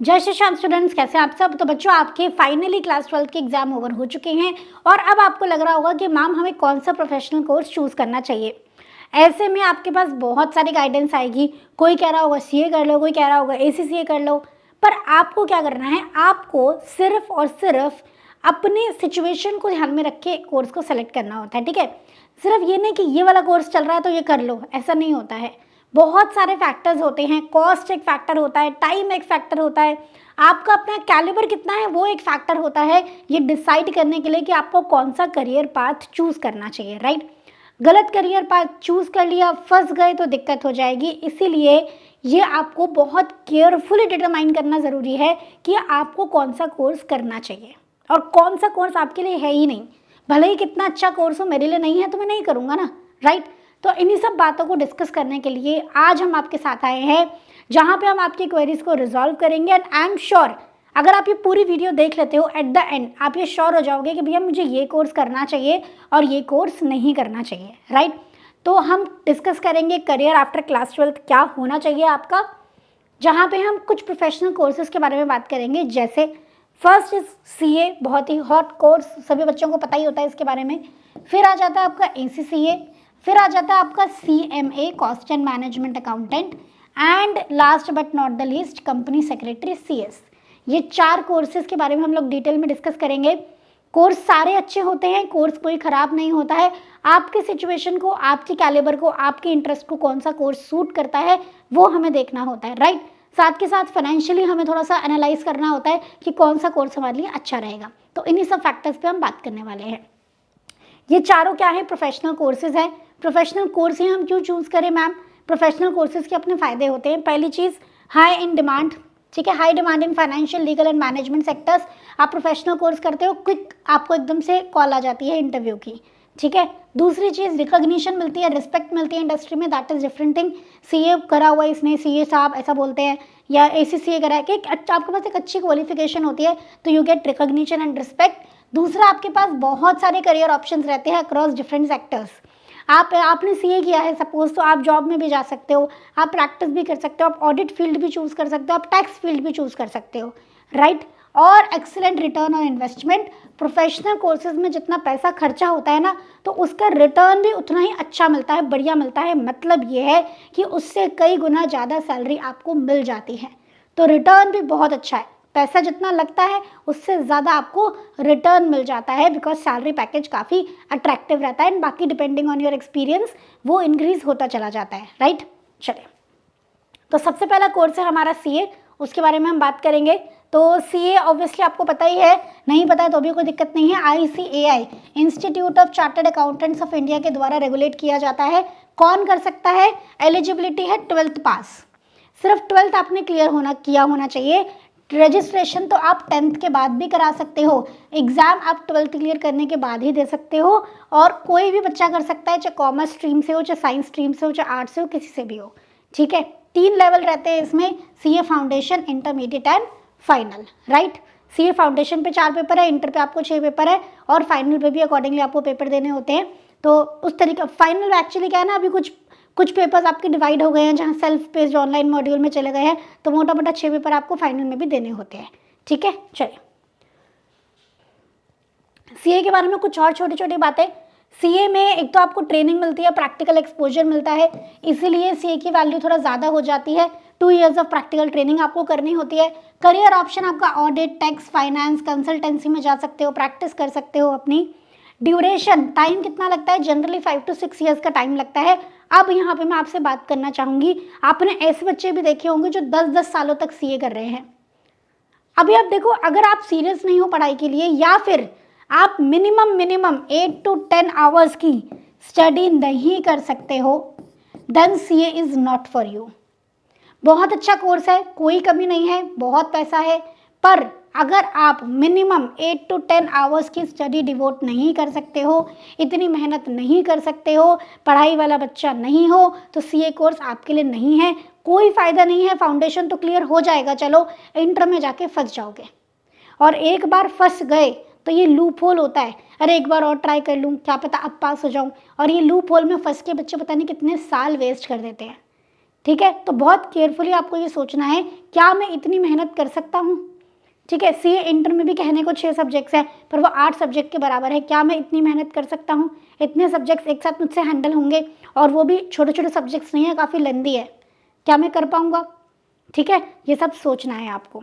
जय श्री श्याम स्टूडेंट्स, कैसे हैं आप सब। तो बच्चों, आपके फाइनली क्लास 12 के एग्जाम ओवर हो चुके हैं और अब आपको लग रहा होगा कि मैम हमें कौन सा प्रोफेशनल कोर्स चूज करना चाहिए। ऐसे में आपके पास बहुत सारी गाइडेंस आएगी। कोई कह रहा होगा सीए कर लो, कोई कह रहा होगा एसीसीए कर लो। पर आपको क्या करना है, आपको सिर्फ और सिर्फ अपने सिचुएशन को ध्यान में रख के कोर्स को सेलेक्ट करना होता है। ठीक है, सिर्फ ये नहीं कि ये वाला कोर्स चल रहा है तो ये कर लो, ऐसा नहीं होता है। बहुत सारे फैक्टर्स होते हैं। कॉस्ट एक फैक्टर होता है, टाइम एक फैक्टर होता है, आपका अपना कैलिबर कितना है वो एक फैक्टर होता है ये डिसाइड करने के लिए कि आपको कौन सा करियर पाथ चूज करना चाहिए। राइट, गलत करियर पाथ चूज कर लिया, फंस गए तो दिक्कत हो जाएगी। इसीलिए ये आपको बहुत केयरफुली डिटरमाइन करना ज़रूरी है कि आपको कौन सा कोर्स करना चाहिए और कौन सा कोर्स आपके लिए है ही नहीं। भले ही कितना अच्छा कोर्स हो, मेरे लिए नहीं है तो मैं नहीं करूँगा ना। राइट, तो इन्हीं सब बातों को डिस्कस करने के लिए आज हम आपके साथ आए हैं, जहाँ पे हम आपकी क्वेरीज को रिजॉल्व करेंगे। एंड आई एम श्योर, अगर आप ये पूरी वीडियो देख लेते हो, एट द एंड आप ये श्योर हो जाओगे कि भैया मुझे ये कोर्स करना चाहिए और ये कोर्स नहीं करना चाहिए। राइट, तो हम डिस्कस करेंगे करियर आफ्टर क्लास 12 क्या होना चाहिए आपका, जहाँ पे हम कुछ प्रोफेशनल कोर्सेज के बारे में बात करेंगे। जैसे फर्स्ट इज सीए, बहुत ही हॉट कोर्स, सभी बच्चों को पता ही होता है इसके बारे में। फिर आ जाता है आपका एसीसीए, फिर आ जाता है आपका CMA, cost and management accountant, and last but not the least company secretary CS. ये 4 कोर्सेज के बारे में हम लोग डिटेल में डिस्कस करेंगे। कोर्स सारे अच्छे होते हैं, कोर्स कोई ख़राब नहीं होता है। आपके सिचुएशन को, आपके कैलिबर को, आपके इंटरेस्ट को कौन सा कोर्स सूट करता है वो हमें देखना होता है। राइट, साथ के साथ फाइनेंशियली हमें थोड़ा सा एनालाइज करना होता है कि कौन सा कोर्स हमारे लिए अच्छा रहेगा। तो इन्हीं सब फैक्टर्स पे हम बात करने वाले हैं। ये चारों क्या है, प्रोफेशनल कोर्सेज है। प्रोफेशनल कोर्स ही हम क्यों चूज़ करें मैम? प्रोफेशनल कोर्सेज के अपने फ़ायदे होते हैं। पहली चीज़, हाई इन डिमांड। ठीक है, high demand in financial, legal and management sectors. आप प्रोफेशनल कोर्स करते हो, क्विक आपको एकदम से कॉल आ जाती है इंटरव्यू की। ठीक है, दूसरी चीज़, रिकॉग्निशन मिलती है, रिस्पेक्ट मिलती है इंडस्ट्री में, that is different thing. CA करा हुआ इसने, सीए साहब ऐसा बोलते हैं, या एसीसीए करा है कि आपके पास एक अच्छी क्वालिफिकेशन होती है तो you get recognition and respect. दूसरा, आपके पास बहुत सारे करियर ऑप्शंस रहते हैं अक्रॉस डिफरेंट सेक्टर्स। आपने सीए किया है सपोज, तो आप जॉब में भी जा सकते हो, आप प्रैक्टिस भी कर सकते हो, आप ऑडिट फील्ड भी चूज़ कर सकते हो, आप टैक्स फील्ड भी चूज़ कर सकते हो। राइट, और excellent return on investment. Professional courses में जितना पैसा खर्चा होता है ना, तो उसका रिटर्न भी उतना ही अच्छा मिलता है, बढ़िया मिलता है। मतलब ये है कि उससे कई गुना ज़्यादा सैलरी आपको मिल जाती है। तो रिटर्न भी बहुत अच्छा है, पैसा जितना लगता है उससे ज़्यादा आपको रिटर्न मिल जाता है, बिकॉज सैलरी पैकेज काफ़ी अट्रैक्टिव रहता है। एंड बाकी डिपेंडिंग ऑन योर एक्सपीरियंस वो इंक्रीज होता चला जाता है। राइट, चलिए, तो सबसे पहला कोर्स है हमारा सीए, उसके बारे में हम बात करेंगे। तो सीए ऑब्वियसली आपको पता ही है, नहीं पता है तो भी कोई दिक्कत नहीं है। ICAI, institute of chartered accountants of India के द्वारा रेगुलेट किया जाता है। कौन कर सकता है? एलिजिबिलिटी है 12th पास, सिर्फ 12th आपने क्लियर किया होना चाहिए। रजिस्ट्रेशन तो आप 10th के बाद भी करा सकते हो, एग्जाम आप 12th क्लियर करने के बाद ही दे सकते हो। और कोई भी बच्चा कर सकता है, चाहे कॉमर्स स्ट्रीम से हो, चाहे साइंस स्ट्रीम से हो, चाहे आर्ट्स से हो, किसी से भी हो। ठीक है, 3 लेवल रहते हैं इसमें, CA foundation, intermediate and final. Right, CA foundation पे 4 पेपर है, इंटर पे आपको 6 पेपर है, और फाइनल पे भी अकॉर्डिंगली आपको पेपर देने होते हैं। तो उस तरीके फाइनल एक्चुअली क्या है ना, अभी कुछ पेपर्स आपके डिवाइड हो गए हैं, जहाँ सेल्फ बेस्ड ऑनलाइन मॉड्यूल में चले गए हैं, तो मोटा मोटा 6 पेपर आपको फाइनल में भी देने होते हैं। ठीक है, चलिए, सीए के बारे में कुछ और छोटी छोटी बातें। सीए में एक तो आपको ट्रेनिंग मिलती है, प्रैक्टिकल एक्सपोजर मिलता है, इसीलिए सीए की वैल्यू थोड़ा ज़्यादा हो जाती है। 2 years ऑफ प्रैक्टिकल ट्रेनिंग आपको करनी होती है। करियर ऑप्शन आपका ऑडिट, टैक्स, फाइनेंस, कंसल्टेंसी में जा सकते हो, प्रैक्टिस कर सकते हो अपनी। ड्यूरेशन, टाइम कितना लगता है? जनरली 5 to 6 years का टाइम लगता है। अब यहाँ पे मैं आपसे बात करना चाहूँगी, आपने ऐसे बच्चे भी देखे होंगे जो 10-10 सालों तक सीए कर रहे हैं। अभी आप देखो, अगर आप सीरियस नहीं हो पढ़ाई के लिए, या फिर आप मिनिमम 8 to 10 आवर्स की स्टडी नहीं कर सकते हो, then CA is not for you. बहुत अच्छा कोर्स है, कोई कमी नहीं है, बहुत पैसा है, पर अगर आप मिनिमम 8 to 10 आवर्स की स्टडी डिवोट नहीं कर सकते हो, इतनी मेहनत नहीं कर सकते हो, पढ़ाई वाला बच्चा नहीं हो, तो सीए कोर्स आपके लिए नहीं है। कोई फ़ायदा नहीं है। फाउंडेशन तो क्लियर हो जाएगा, चलो इंटर में जाके फंस जाओगे, और एक बार फंस गए तो ये लूप होल होता है, अरे एक बार और ट्राई कर लूँ, क्या पता अब पास हो जाऊँ, और ये लूप होल में फंस के बच्चे पता नहीं कितने साल वेस्ट कर देते हैं। ठीक है। तो बहुत केयरफुली आपको ये सोचना है, क्या मैं इतनी मेहनत कर सकता हूँ। ठीक है, सीए इंटर में भी कहने को 6 सब्जेक्ट्स हैं, पर वो 8 सब्जेक्ट के बराबर है। क्या मैं इतनी मेहनत कर सकता हूँ, इतने सब्जेक्ट्स एक साथ मुझसे हैंडल होंगे, और वो भी छोटे छोटे सब्जेक्ट्स नहीं है, काफ़ी लेंदी है, क्या मैं कर पाऊँगा। ठीक है, ये सब सोचना है आपको।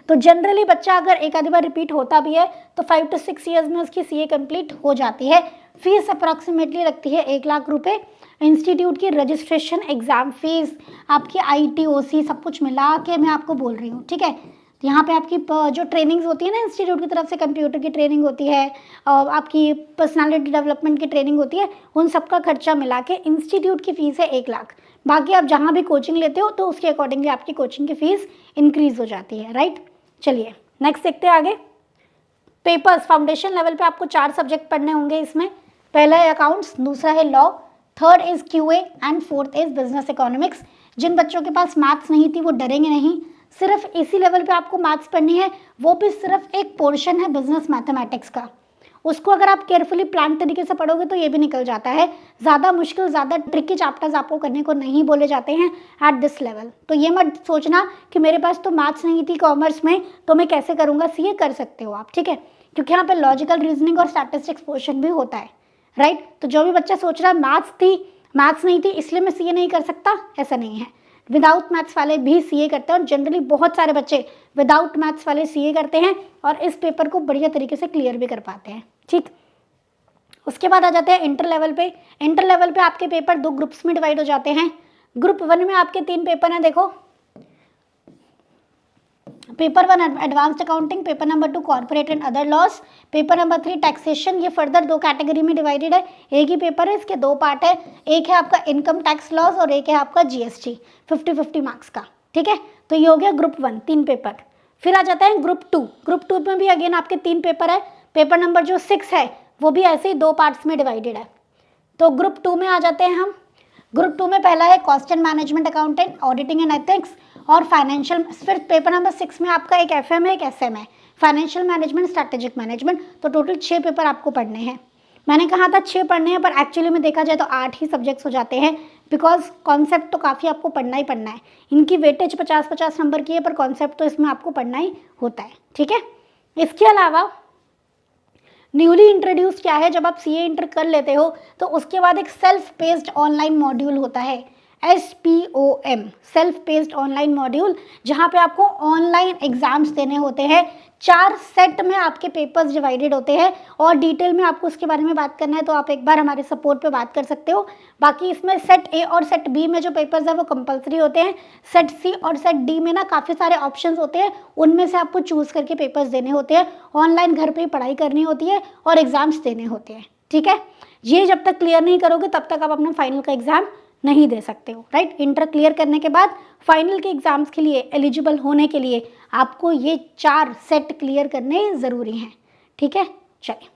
तो जनरली बच्चा अगर एक आधी बार रिपीट होता भी है तो 5 to 6 ईयर्स में उसकी सीए कंप्लीट हो जाती है। फीस अप्रॉक्सीमेटली लगती है 1 लाख रुपए। इंस्टीट्यूट की रजिस्ट्रेशन, एग्जाम फीस, आपकी ITOC सब कुछ मिला के मैं आपको बोल रही हूँ। ठीक है, यहाँ पे आपकी जो ट्रेनिंग्स होती है ना इंस्टीट्यूट की तरफ से, कंप्यूटर की ट्रेनिंग होती है, आपकी पर्सनालिटी डेवलपमेंट की ट्रेनिंग होती है, उन सब का खर्चा मिला के इंस्टीट्यूट की फ़ीस है 1 लाख। बाकी आप जहाँ भी कोचिंग लेते हो तो उसके अकॉर्डिंगली आपकी कोचिंग की फ़ीस इंक्रीज़ हो जाती है, राइट। चलिए नेक्स्ट देखते हैं आगे। पेपर्स फाउंडेशन लेवल पे आपको 4 सब्जेक्ट पढ़ने होंगे इसमें। पहला है अकाउंट्स, दूसरा है law, third is QA and fourth is business economics. जिन बच्चों के पास मैथ्स नहीं थी वो डरेंगे नहीं, सिर्फ इसी लेवल पे आपको मैथ्स पढ़नी है, वो भी सिर्फ एक पोर्शन है बिजनेस मैथमेटिक्स का। उसको अगर आप केयरफुली प्लान तरीके से पढ़ोगे तो ये भी निकल जाता है। ज़्यादा मुश्किल, ज़्यादा ट्रिकी चैप्टर्स आपको करने को नहीं बोले जाते हैं एट दिस लेवल। तो ये मत सोचना कि मेरे पास तो मैथ्स नहीं थी कॉमर्स में तो मैं कैसे करूँगा। सीए कर सकते हो आप, ठीक है, क्योंकि यहाँ पे लॉजिकल रीजनिंग और स्टैटिस्टिक्स पोर्शन भी होता है, राइट। तो जो भी बच्चा सोच रहा है मैथ्स नहीं थी इसलिए मैं सीए नहीं कर सकता, ऐसा नहीं है। विदाउट मैथ्स वाले भी सीए करते हैं, और जनरली बहुत सारे बच्चे विदाउट मैथ्स वाले सीए करते हैं और इस पेपर को बढ़िया तरीके से क्लियर भी कर पाते हैं, ठीक। उसके बाद आ जाते हैं इंटर लेवल पे। इंटर लेवल पे आपके पेपर 2 ग्रुप्स में डिवाइड हो जाते हैं। ग्रुप 1 में आपके 3 पेपर हैं, देखो, paper 1 advanced accounting, paper number 2 corporate and other laws, paper number 3 taxation. ये फर्दर 2 कैटेगरी में डिवाइडेड है। एक ही पेपर है, इसके 2 पार्ट है, एक है आपका इनकम टैक्स लॉस और एक है आपका GST 50-50 मार्क्स का, ठीक है। तो ये हो गया ग्रुप 1, 3 पेपर। फिर आ जाता है ग्रुप 2। ग्रुप 2 में भी अगेन आपके 3 पेपर है। पेपर नंबर जो 6 है वो भी ऐसे ही 2 पार्ट्स में डिवाइडेड है। तो ग्रुप 2 में आ जाते हैं हम। ग्रुप 2 में पहला है cost and management accountant, auditing and ethics और फाइनेंशियल। फिर पेपर नंबर 6 में आपका एक FM है, एक SM है, फाइनेंशियल मैनेजमेंट, स्ट्रैटेजिक मैनेजमेंट। तो टोटल 6 पेपर आपको पढ़ने हैं। मैंने कहा था 6 पढ़ने हैं, पर एक्चुअली में देखा जाए तो 8 ही सब्जेक्ट्स हो जाते हैं, बिकॉज कॉन्सेप्ट तो काफ़ी आपको पढ़ना ही पढ़ना है। इनकी वेटेज 50-50 नंबर की है, पर कॉन्सेप्ट तो इसमें आपको पढ़ना ही होता है, ठीक है। इसके अलावा न्यूली इंट्रोड्यूस क्या है, जब आप सीए इंटर कर लेते हो तो उसके बाद एक सेल्फ पेस्ड ऑनलाइन मॉड्यूल होता है, SPOM, self paced online module, जहाँ पे आपको ऑनलाइन एग्जाम्स देने होते हैं। 4 सेट में आपके पेपर्स डिवाइडेड होते हैं, और डिटेल में आपको उसके बारे में बात करना है तो आप एक बार हमारे सपोर्ट पे बात कर सकते हो। बाकी इसमें सेट A और सेट B में जो पेपर्स है वो कंपलसरी होते हैं। सेट C और सेट D में ना काफ़ी सारे ऑप्शंस होते हैं, उनमें से आपको चूज़ करके पेपर्स देने होते हैं। ऑनलाइन घर पर ही पढ़ाई करनी होती है और एग्ज़ाम्स देने होते हैं, ठीक है। ये जब तक क्लियर नहीं करोगे तब तक आप अपना फाइनल का एग्ज़ाम नहीं दे सकते हो, राइट। इंटर क्लियर करने के बाद फाइनल के एग्जाम्स के लिए एलिजिबल होने के लिए आपको ये 4 सेट क्लियर करने ज़रूरी हैं, ठीक है। चलिए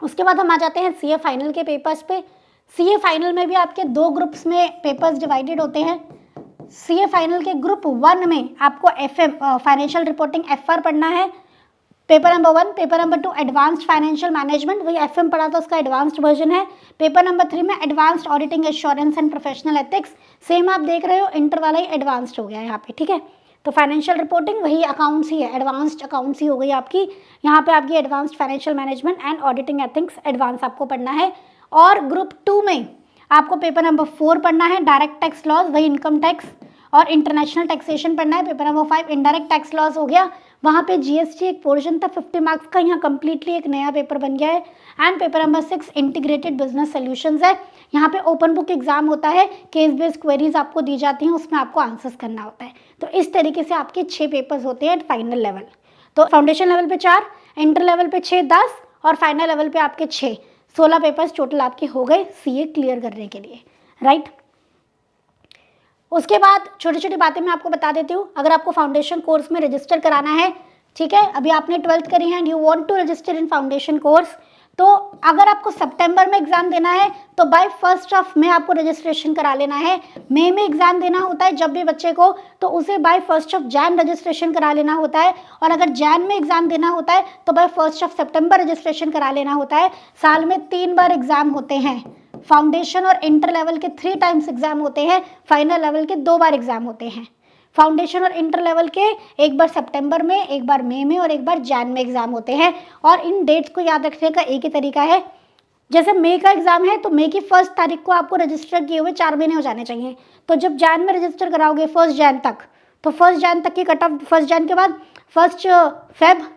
उसके बाद हम आ जाते हैं सीए फाइनल के पेपर्स पे। सीए फाइनल में भी आपके 2 ग्रुप्स में पेपर्स डिवाइडेड होते हैं। सीए फाइनल के ग्रुप 1 में आपको FM फाइनेंशियल रिपोर्टिंग FR पढ़ना है, paper number 1। Paper number 2 advanced financial management, वही FM पढ़ा था उसका एडवांस्ड वर्जन है। पेपर नंबर 3 में advanced auditing assurance and professional ethics, same आप देख रहे हो इंटर वाला ही एडवांस्ड हो गया यहाँ पे, ठीक है। तो फाइनेंशियल रिपोर्टिंग वही अकाउंट्स ही है, एडवांस्ड अकाउंट्स ही हो गई आपकी। यहाँ पे आपकी advanced financial management and auditing ethics advance आपको पढ़ना है। और ग्रुप 2 में आपको पेपर नंबर 4 पढ़ना है, डायरेक्ट टैक्स लॉज, वही इनकम टैक्स और इंटरनेशनल टैक्सेशन पढ़ना है। Paper number 5 indirect tax laws हो गया, वहाँ पे GST एक पोर्शन था 50 मार्क्स का, यहाँ कम्प्लीटली एक नया पेपर बन गया है। And paper number 6 integrated business solutions है, यहाँ पे ओपन बुक एग्जाम होता है, केस बेस्ड क्वेरीज आपको दी जाती हैं, उसमें आपको आंसर्स करना होता है। तो इस तरीके से आपके 6 पेपर्स होते हैं फाइनल लेवल। तो फाउंडेशन लेवल पे 4, इंटर लेवल पे 6, 10 और फाइनल लेवल पे आपके 6, 16 पेपर्स टोटल आपके हो गए सीए क्लियर करने के लिए, राइट। उसके बाद छोटी छोटी बातें मैं आपको बता देती हूँ। अगर आपको फाउंडेशन कोर्स में रजिस्टर कराना है, ठीक है, अभी आपने 12th करी है and you want to register in foundation course, तो अगर आपको सितंबर में एग्जाम देना है तो बाय 1 मई आपको रजिस्ट्रेशन करा लेना है। मई में एग्जाम देना होता है जब भी बच्चे को, तो उसे बाय 1 जैन रजिस्ट्रेशन करा लेना होता है। और अगर जैन में एग्जाम देना होता है तो बाय 1 सितंबर रजिस्ट्रेशन करा लेना होता है। साल में 3 बार एग्जाम होते हैं, फाउंडेशन और इंटर लेवल के 3 टाइम्स एग्जाम होते हैं, फाइनल लेवल के 2 बार एग्जाम होते हैं। फाउंडेशन और इंटर लेवल के एक बार सितंबर में, एक बार मई में और एक बार जैन में एग्जाम होते हैं। और इन डेट्स को याद रखने का एक ही तरीका है, जैसे मई का एग्जाम है तो मई की 1 तारीख को आपको रजिस्टर किए हुए 4 महीने हो जाने चाहिए। तो जब जैन में रजिस्टर कराओगे 1 जैन तक, तो 1 जैन तक की कट ऑफ, 1 जैन के बाद 1 फेब,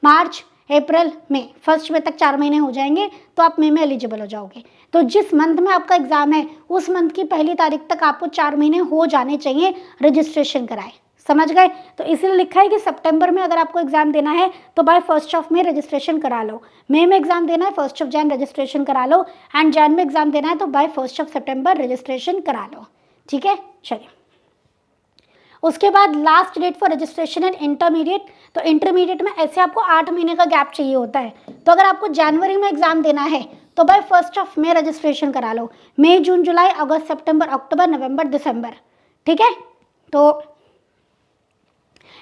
मार्च, अप्रैल, मई, 1 मई तक 4 महीने हो जाएंगे, तो आप मई में एलिजिबल हो जाओगे। तो जिस मंथ में आपका एग्जाम है उस मंथ की 1 तारीख तक आपको 4 महीने हो जाने चाहिए रजिस्ट्रेशन कराए। समझ गए? तो इसलिए लिखा है कि सितंबर में अगर आपको एग्जाम देना है तो बाय 1 मई रजिस्ट्रेशन करा लो, मई में एग्जाम देना है 1 जैन रजिस्ट्रेशन करा लो, एंड जैन में एग्जाम देना है तो बाय 1 सितंबर रजिस्ट्रेशन करा लो। ठीक है, चलिए। उसके बाद last date for registration and intermediate, तो इंटरमीडिएट में ऐसे आपको 8 महीने का गैप चाहिए होता है। तो अगर आपको जनवरी में एग्जाम देना है तो बाय 1 मई रजिस्ट्रेशन करा लो, मई, जून, जुलाई, अगस्त, सितंबर, अक्टूबर, नवंबर, दिसंबर। ठीक है, तो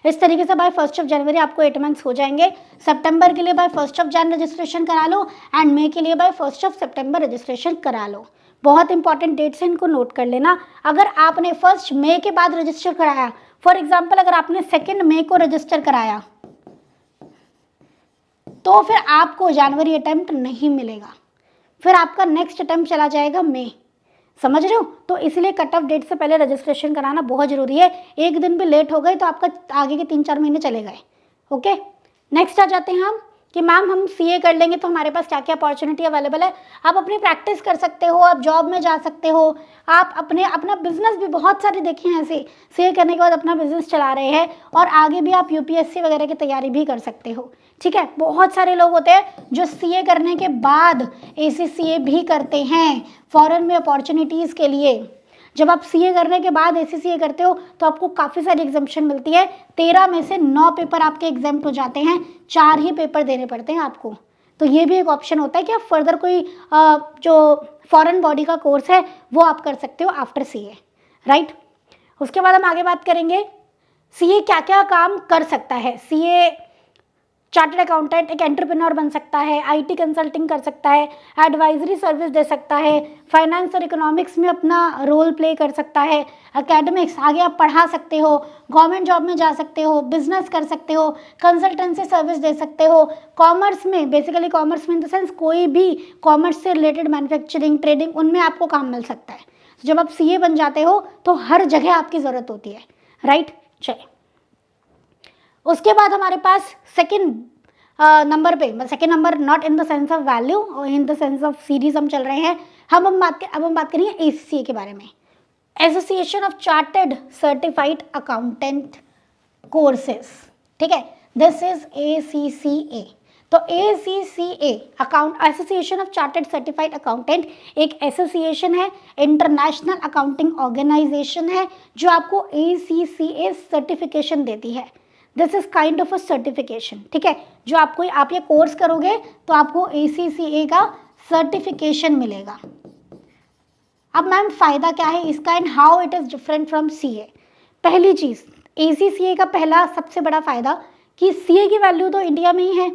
इस तरीके से बाय 1 जनवरी आपको 8 मंथ्स हो जाएंगे। सितंबर के लिए बाय 1 जैन रजिस्ट्रेशन करा लो, एंड मई के लिए बाय 1 सितंबर रजिस्ट्रेशन करा लो। बहुत इंपॉर्टेंट डेट्स हैं, इनको नोट कर लेना। अगर आपने 1 मई के बाद रजिस्टर कराया, फॉर एग्जाम्पल अगर आपने 2 मई को रजिस्टर कराया, तो फिर आपको जनवरी अटेम्प्ट नहीं मिलेगा, फिर आपका नेक्स्ट अटेम्प्ट चला जाएगा मई। समझ रहे हो? तो इसलिए कट ऑफ डेट से पहले रजिस्ट्रेशन कराना बहुत जरूरी है। एक दिन भी लेट हो गए तो आपका आगे के 3-4 महीने चले गए। ओके, नेक्स्ट आ जाते हैं हम कि मैम हम सीए कर लेंगे तो हमारे पास क्या क्या अपॉर्चुनिटी अवेलेबल है। आप अपनी प्रैक्टिस कर सकते हो, आप जॉब में जा सकते हो, आप अपना बिजनेस भी, बहुत सारे देखे हैं ऐसे सीए करने के बाद अपना बिजनेस चला रहे हैं, और आगे भी आप यूपीएससी वगैरह की तैयारी भी कर सकते हो। ठीक है, बहुत सारे लोग होते हैं जो सीए करने के बाद एसीसीए भी करते हैं फॉरेन में अपॉर्चुनिटीज़ के लिए। जब आप सीए करने के बाद एसीसीए करते हो तो आपको काफ़ी सारी एग्जाम्पशन मिलती है। 13 में से 9 पेपर आपके एग्जाम्प्ट हो जाते हैं, 4 ही पेपर देने पड़ते हैं आपको। तो ये भी एक ऑप्शन होता है कि आप फर्दर कोई जो फॉरेन बॉडी का कोर्स है वो आप कर सकते हो आफ्टर सीए, राइट। उसके बाद हम आगे बात करेंगे सीए क्या क्या काम कर सकता है। सीए चार्टर्ड अकाउंटेंट एक एंटरप्रेन्योर बन सकता है, आईटी कंसल्टिंग कर सकता है, एडवाइजरी सर्विस दे सकता है, फाइनेंस और इकोनॉमिक्स में अपना रोल प्ले कर सकता है, एकेडमिक्स आगे आप पढ़ा सकते हो, गवर्नमेंट जॉब में जा सकते हो, बिजनेस कर सकते हो, कंसल्टेंसी सर्विस दे सकते हो, कॉमर्स में, बेसिकली कॉमर्स में इन द सेंस कोई भी कॉमर्स से रिलेटेड मैन्युफैक्चरिंग, ट्रेडिंग, उनमें आपको काम मिल सकता है। जब आप सीए बन जाते हो तो हर जगह आपकी ज़रूरत होती है, राइट। चलिए, उसके बाद हमारे पास सेकंड नंबर पे, second number not in the sense of value और in the sense of series हम चल रहे हैं। अब हम बात करेंगे एसीसीए के बारे में, association of chartered certified accountant courses. ठीक है, दिस इज एसीसीए। तो ACCA association of chartered certified accountant एक एसोसिएशन है, इंटरनेशनल अकाउंटिंग ऑर्गेनाइजेशन है जो आपको एसीसीए सर्टिफिकेशन देती है। This is kind of a certification. ठीक है, जो आपको आप ये कोर्स करोगे तो आपको एसीसीए का सर्टिफिकेशन मिलेगा। अब मैम फ़ायदा क्या है इसका and how it is different from CA. पहली चीज़, एसीसीए का पहला सबसे बड़ा फ़ायदा कि सीए की वैल्यू तो इंडिया में ही है।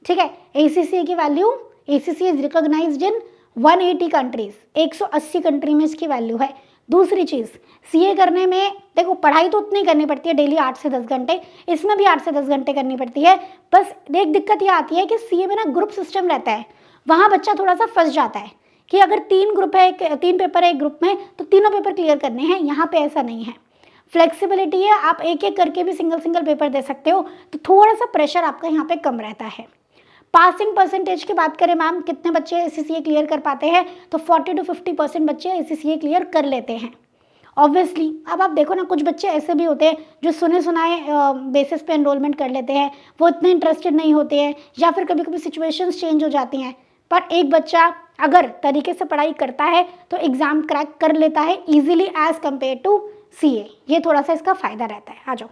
ठीक है, एसीसीए की value, ACCA is recognised in 180 countries, 180 country में इसकी वैल्यू है। दूसरी चीज़, सीए करने में देखो पढ़ाई तो उतनी करनी पड़ती है डेली 8 से 10 घंटे, इसमें भी 8 से 10 घंटे करनी पड़ती है। बस एक दिक्कत ये आती है कि सीए में ना ग्रुप सिस्टम रहता है, वहाँ बच्चा थोड़ा सा फंस जाता है कि अगर 3 ग्रुप है, 3 पेपर है एक ग्रुप में तो तीनों पेपर क्लियर करने हैं। यहाँ पे ऐसा नहीं है, फ्लेक्सिबिलिटी है, आप एक एक करके भी सिंगल पेपर दे सकते हो, तो थोड़ा सा प्रेशर आपका यहाँ पे कम रहता है। पासिंग परसेंटेज की बात करें मैम, कितने बच्चे एसीसीए क्लियर कर पाते हैं, तो 40 to 50% बच्चे एसीसीए क्लियर कर लेते हैं। ऑब्वियसली अब आप देखो ना, कुछ बच्चे ऐसे भी होते हैं जो सुने सुनाए बेसिस पे एनरोलमेंट कर लेते हैं, वो इतने इंटरेस्टेड नहीं होते हैं, या फिर कभी कभी सिचुएशंस चेंज हो जाती हैं। पर एक बच्चा अगर तरीके से पढ़ाई करता है तो एग्ज़ाम क्रैक कर लेता है easily as compare to CA. ये थोड़ा सा इसका फ़ायदा रहता है। आ जाओ,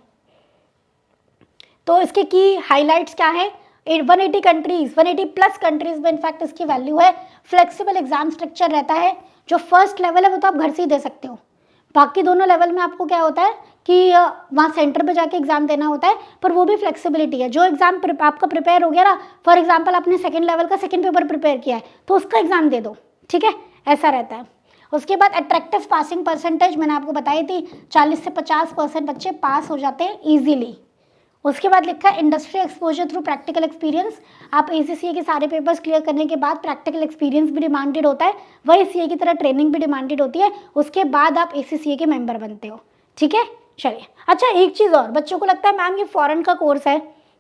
तो इसके की हाईलाइट्स क्या है, 180 कंट्रीज, 180 प्लस कंट्रीज में इनफैक्ट इसकी वैल्यू है। फ्लेक्सिबल एग्जाम स्ट्रक्चर रहता है, जो फर्स्ट लेवल है वो तो आप घर से ही दे सकते हो, बाकी दोनों लेवल में आपको क्या होता है कि वहाँ सेंटर पे जाके एग्जाम देना होता है, पर वो भी फ्लेक्सिबिलिटी है। जो एग्जाम आपका प्रिपेयर हो गया ना, फॉर एग्जांपल आपने सेकंड लेवल का सेकंड पेपर प्रिपेयर किया है तो उसका एग्जाम दे दो, ठीक है, ऐसा रहता है। उसके बाद अट्रैक्टिव पासिंग परसेंटेज मैंने आपको बताई थी, 40 से 50% बच्चे पास हो जाते हैं ईजिली। उसके बाद लिखा है industry exposure through practical experience. आप ACCA के सारे पेपर्स क्लियर करने के बाद प्रैक्टिकल एक्सपीरियंस भी डिमांडेड होता है, वही CA की तरह ट्रेनिंग भी डिमांडेड होती है, उसके बाद आप ACCA के मेंबर बनते हो। ठीक है, चलिए। अच्छा, एक चीज़ और, बच्चों को लगता है मैम ये फॉरेन का कोर्स है,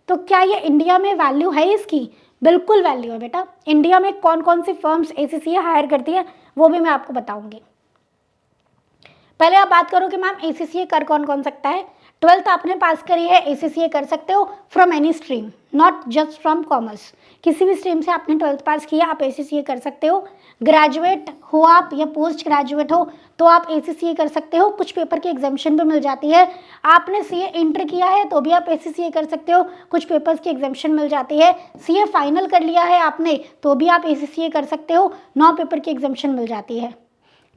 तो क्या ये इंडिया में वैल्यू है इसकी? बिल्कुल वैल्यू है बेटा। इंडिया में कौन कौन सी फर्म्स ACCA हायर करती है वो भी मैं आपको बताऊंगी। पहले आप बात करो कि मैम ACCA कर कौन कौन सकता है। 12th आपने पास करी है, ACCA कर सकते हो from any stream, not just from commerce. किसी भी स्ट्रीम से आपने 12th पास किया आप ACCA कर सकते हो। ग्रेजुएट हो आप या पोस्ट ग्रेजुएट हो तो आप ACCA कर सकते हो, कुछ पेपर की एग्जाम्शन भी मिल जाती है। आपने CA इंटर किया है तो भी आप ACCA कर सकते हो, कुछ पेपर्स की एग्जाम्शन मिल जाती है। CA फाइनल कर लिया है आपने तो भी आप ACCA कर सकते हो, 9 पेपर की एग्जाम्शन मिल जाती है।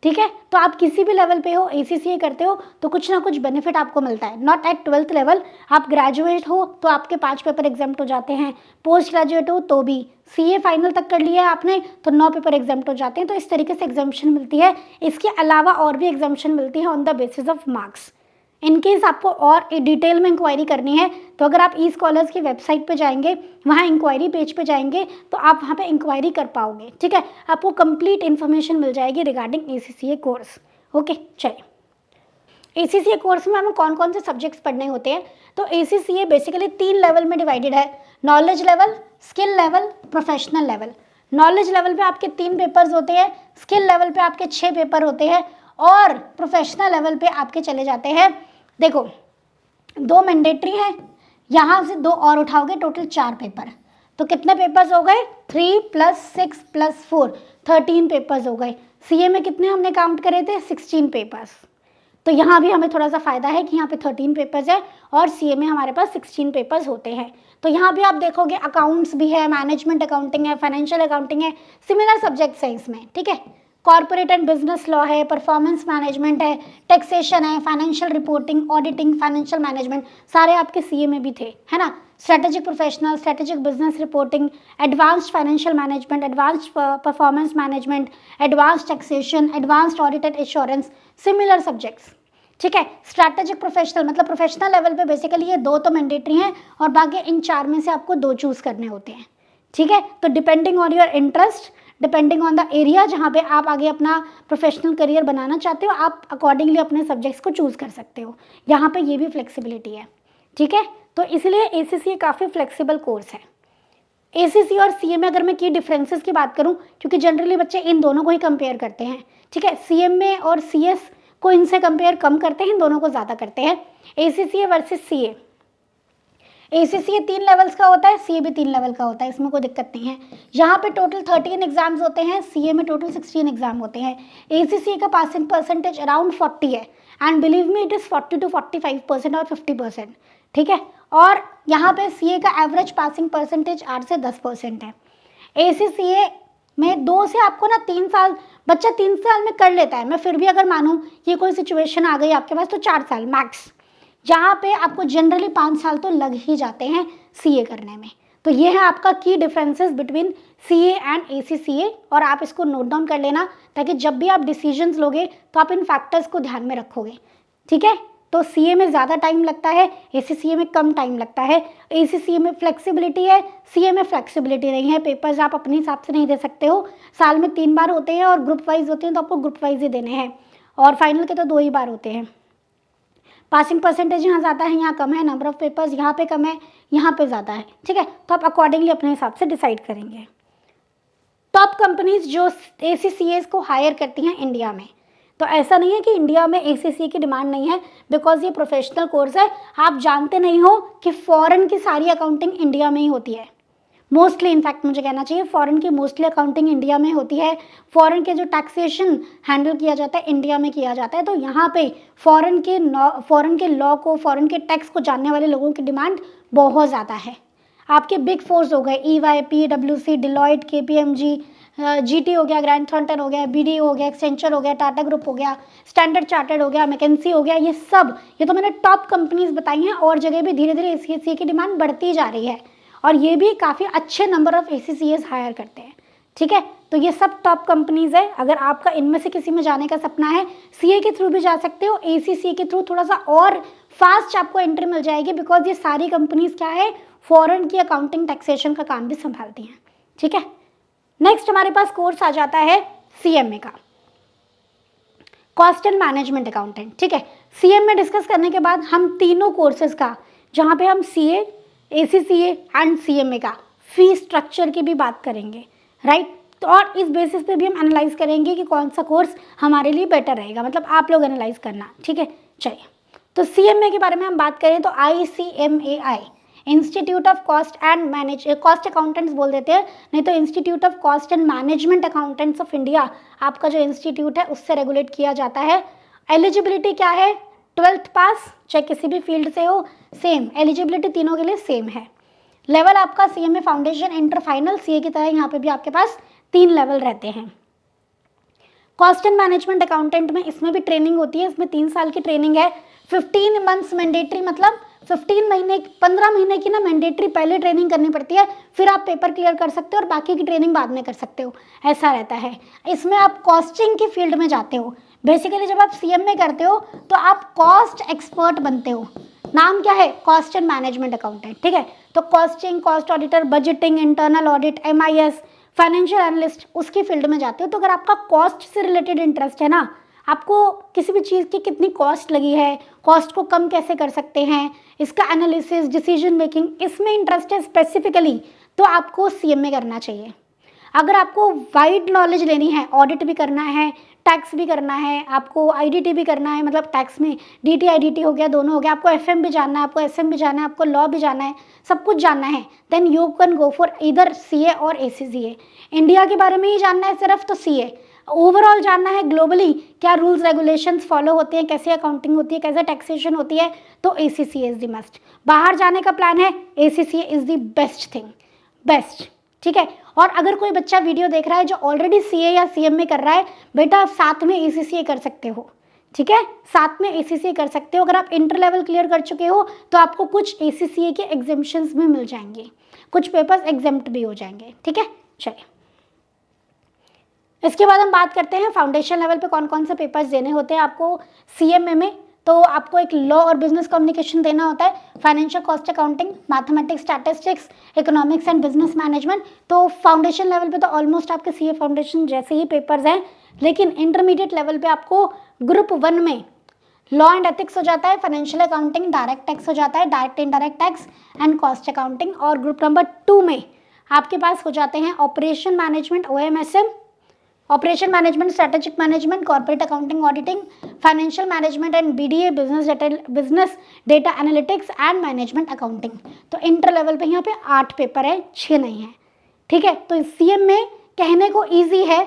ठीक है, तो आप किसी भी लेवल पे हो, ACCA करते हो तो कुछ ना कुछ बेनिफिट आपको मिलता है। नॉट एट 12th लेवल, आप ग्रेजुएट हो तो आपके 5 पेपर एग्जाम्प्ट हो जाते हैं, पोस्ट ग्रेजुएट हो तो भी, CA फाइनल तक कर लिया है आपने तो 9 पेपर एग्जाम्प्ट हो जाते हैं। तो इस तरीके से एग्जाम्शन मिलती है। इसके अलावा और भी एग्जाम्शन मिलती है on the basis of marks. In case आपको और डिटेल में इंक्वायरी करनी है तो अगर आप ई-स्कॉलर्स की वेबसाइट पे जाएंगे, वहाँ इंक्वायरी पेज पे जाएंगे तो आप वहाँ पे इंक्वायरी कर पाओगे। ठीक है, आपको कंप्लीट इन्फॉर्मेशन मिल जाएगी रिगार्डिंग ACCA कोर्स। ओके, चलिए। ACCA कोर्स में हमें कौन कौन से सब्जेक्ट्स पढ़ने होते हैं? तो ACCA बेसिकली 3 लेवल में डिवाइडेड है, knowledge level, skill level, professional level. Knowledge level पे आपके 3 पेपर्स होते हैं, स्किल लेवल पे आपके 6 पेपर होते हैं और प्रोफेशनल लेवल पे आपके चले जाते हैं, देखो 2 मैंडेटरी हैं, यहाँ से 2 और उठाओगे, टोटल 4 पेपर। तो कितने पेपर्स हो गए? 3 + 6 + 4 13 पेपर्स हो गए। CA में कितने हमने काउंट करे थे? 16 पेपर्स। तो यहाँ भी हमें थोड़ा सा फायदा है कि यहाँ पे 13 पेपर्स है और CA में हमारे पास 16 पेपर्स होते हैं। तो यहाँ भी आप देखोगे अकाउंट्स भी है, मैनेजमेंट अकाउंटिंग है, फाइनेंशियल अकाउंटिंग है, सिमिलर सब्जेक्ट्स है इसमें। ठीक है, कॉर्पोरेट एंड बिजनेस लॉ है, परफॉर्मेंस मैनेजमेंट है, टैक्सेशन है, financial reporting, auditing, financial management, सारे आपके CA में भी थे, है ना। Strategic professional, strategic business reporting, advanced financial management, advanced performance management, advanced taxation, advanced audit and assurance, similar subjects. ठीक है, स्ट्रैटेजिक प्रोफेशनल मतलब प्रोफेशनल लेवल पे बेसिकली ये 2 तो मैंडेटरी हैं और बाकी इन 4 में से आपको 2 चूज करने होते हैं। ठीक है, तो depending on your interest, depending on the area जहाँ पे आप आगे अपना प्रोफेशनल करियर बनाना चाहते हो, आप अकॉर्डिंगली अपने सब्जेक्ट्स को चूज कर सकते हो। यहाँ पे ये भी फ्लेक्सिबिलिटी है। ठीक है, तो इसलिए ACCA काफ़ी फ्लेक्सिबल कोर्स है। ACCA और CA में अगर मैं की डिफरेंसेस की बात करूं, क्योंकि जनरली बच्चे इन दोनों को ही कंपेयर करते हैं। ठीक है, CM में और CS को इनसे कंपेयर कम करते हैं, इन दोनों को ज़्यादा करते हैं। ACCA versus CA, ACCA 3 levels का होता है, CA भी 3 लेवल का होता है, इसमें कोई दिक्कत नहीं है। यहाँ पे टोटल 13 एग्जाम्स होते हैं, CA में टोटल 16 एग्जाम होते हैं। ACCA का पासिंग परसेंटेज अराउंड 40 है and believe me it is 40 to 45% और 50%। ठीक है, और यहाँ पे CA का एवरेज पासिंग परसेंटेज 8 से 10% है। ACCA में 2 से आपको ना 3 साल, बच्चा 3 साल में कर लेता है। मैं फिर भी अगर मानूँ ये कोई सिचुएशन आ गई आपके पास तो 4 साल मैक्स, जहाँ पे आपको जनरली 5 साल तो लग ही जाते हैं CA करने में। तो ये है आपका की differences between CA and ACCA, और आप इसको नोट डाउन कर लेना ताकि जब भी आप डिसीजंस लोगे तो आप इन फैक्टर्स को ध्यान में रखोगे। ठीक है, तो CA में ज़्यादा टाइम लगता है, ACCA में कम टाइम लगता है। ACCA में फ्लेक्सिबिलिटी है, CA में फ्लेक्सिबिलिटी नहीं है। पेपर्स आप अपने हिसाब से नहीं दे सकते हो, साल में 3 बार होते हैं और ग्रुप वाइज होते हैं तो आपको ग्रुप वाइज ही देने हैं, और फाइनल के तो 2 ही बार होते हैं। पासिंग परसेंटेज यहाँ ज़्यादा है, यहाँ कम है, नंबर ऑफ पेपर्स यहाँ पे कम है, यहाँ पे ज़्यादा है। ठीक है, तो आप अकॉर्डिंगली अपने हिसाब से डिसाइड करेंगे। टॉप कंपनीज जो ACCAs को हायर करती हैं इंडिया में, तो ऐसा नहीं है कि इंडिया में ACCA की डिमांड नहीं है, बिकॉज ये प्रोफेशनल कोर्स है। आप जानते नहीं हो कि फॉरेन की सारी अकाउंटिंग इंडिया में ही होती है, मोस्टली, इनफैक्ट मुझे कहना चाहिए फॉरेन की मोस्टली अकाउंटिंग इंडिया में होती है। फॉरेन के जो टैक्सेशन हैंडल किया जाता है इंडिया में किया जाता है। तो यहाँ पे फॉरेन के लॉ को, फॉरेन के टैक्स को जानने वाले लोगों की डिमांड बहुत ज़्यादा है। आपके बिग फोर्स हो गए EY, PwC, Deloitte, KPMG, GT हो गया, ग्रैंड थॉर्ंटन हो गया, BDO हो गया, एक्सेंचर हो गया, टाटा ग्रुप हो गया, स्टैंडर्ड चार्टर्ड हो गया, मैकेंसी हो गया, ये तो मैंने टॉप कंपनीज बताई हैं। और जगह भी धीरे धीरे ACCA की डिमांड बढ़ती जा रही है और ये भी काफ़ी अच्छे नंबर ऑफ ACCAs हायर करते हैं। ठीक है, तो ये सब टॉप कंपनीज है। अगर आपका इनमें से किसी में जाने का सपना है, सीए के थ्रू भी जा सकते हो, एसीसीए के थ्रू थोड़ा सा और फास्ट आपको एंट्री मिल जाएगी, बिकॉज ये सारी कंपनीज क्या है, फॉरेन की अकाउंटिंग टैक्सेशन का काम भी संभालती हैं। ठीक है, नेक्स्ट हमारे पास कोर्स आ जाता है सीएमए का, कॉस्ट एंड मैनेजमेंट अकाउंटेंट। ठीक है, सीएमए डिस्कस करने के बाद हम तीनों कोर्सेज का, जहाँ पे हम सीए, एसीसीए एंड सीएमए का फी स्ट्रक्चर की भी बात करेंगे, राइट। तो और इस बेसिस पे भी हम एनालाइज करेंगे कि कौन सा कोर्स हमारे लिए बेटर रहेगा, मतलब आप लोग एनालाइज करना। ठीक है, चलिए, तो सीएमए के बारे में हम बात करें तो ICMAI, institute of cost and cost accountants बोल देते हैं, नहीं तो institute of cost and management accountants of India आपका जो इंस्टीट्यूट है उससे रेगुलेट किया जाता है। एलिजिबिलिटी क्या है, 12th पास, चाहे किसी भी फील्ड से हो, सेम एलिजिबिलिटी तीनों के लिए सेम है। लेवल आपका CMA foundation, inter, final, CA की तरह यहाँ पे भी आपके पास 3 लेवल रहते हैं। कॉस्ट एंड मैनेजमेंट अकाउंटेंट में इसमें भी ट्रेनिंग होती है, इसमें 3 साल की ट्रेनिंग है, 15 मंथ्स मैंडेटरी, मतलब 15 महीने की ना मैंडेटरी पहले ट्रेनिंग करनी पड़ती है, फिर आप पेपर क्लियर कर सकते हो और बाकी की ट्रेनिंग बाद में कर सकते हो, ऐसा रहता है। इसमें आप कॉस्टिंग की फील्ड में जाते हो। बेसिकली जब आप सीएमए करते हो तो आप कॉस्ट एक्सपर्ट बनते हो, नाम क्या है, कॉस्ट एंड मैनेजमेंट अकाउंटेंट। ठीक है, तो costing, cost auditor, budgeting, internal audit, MIS, financial analyst, उसकी फील्ड में जाते हो। तो अगर आपका कॉस्ट से रिलेटेड इंटरेस्ट है ना, आपको किसी भी चीज़ की कितनी कॉस्ट लगी है, कॉस्ट को कम कैसे कर सकते हैं, इसका एनालिसिस, डिसीजन मेकिंग, इसमें इंटरेस्ट है स्पेसिफिकली, तो आपको सीएमए करना चाहिए। अगर आपको वाइड नॉलेज लेनी है, ऑडिट भी करना है, टैक्स भी करना है, आपको IDT भी करना है, मतलब टैक्स में DT IDT हो गया, दोनों हो गया, आपको FM भी जानना है, आपको SM भी जानना है, आपको लॉ भी जानना है, सब कुछ जानना है, then you can go for इधर CA और ACCA। इंडिया के बारे में ही जानना है सिर्फ तो CA, ओवरऑल जानना है ग्लोबली क्या रूल्स रेगुलेशंस फॉलो होते हैं, कैसे अकाउंटिंग होती है, कैसे टैक्सेशन होती है, तो ACCA इज द मस्ट। बाहर जाने का प्लान है, ACCA is the best thing, best. ठीक है, और अगर कोई बच्चा वीडियो देख रहा है जो ऑलरेडी CA या CMA कर रहा है, बेटा आप साथ में ACCA कर सकते हो। ठीक है, साथ में ACCA कर सकते हो। अगर आप इंटर लेवल क्लियर कर चुके हो तो आपको कुछ ACCA के एग्जाम्पशंस भी मिल जाएंगे, कुछ पेपर्स एग्जाम्प्ट भी हो जाएंगे। ठीक है, चलिए, इसके बाद हम बात करते हैं फाउंडेशन लेवल पे कौन कौन से पेपर्स देने होते हैं आपको सीएमए में। तो आपको एक लॉ और बिजनेस कम्युनिकेशन देना होता है, financial cost accounting, mathematics, statistics, economics and business management. तो फाउंडेशन लेवल पे तो ऑलमोस्ट आपके सीए फाउंडेशन जैसे ही पेपर्स हैं, लेकिन इंटरमीडिएट लेवल पे आपको ग्रुप 1 में लॉ एंड एथिक्स हो जाता है, फाइनेंशियल अकाउंटिंग, डायरेक्ट टैक्स हो जाता है, direct indirect tax and cost accounting. और ग्रुप नंबर 2 में आपके पास हो जाते हैं operation management, OMSM, operation management, strategic management, corporate accounting auditing, financial management and BDA, business data analytics and management accounting. तो इंटर लेवल पे यहाँ पे 8 पेपर है, 6 नहीं है। ठीक है, तो CM में कहने को ईजी है,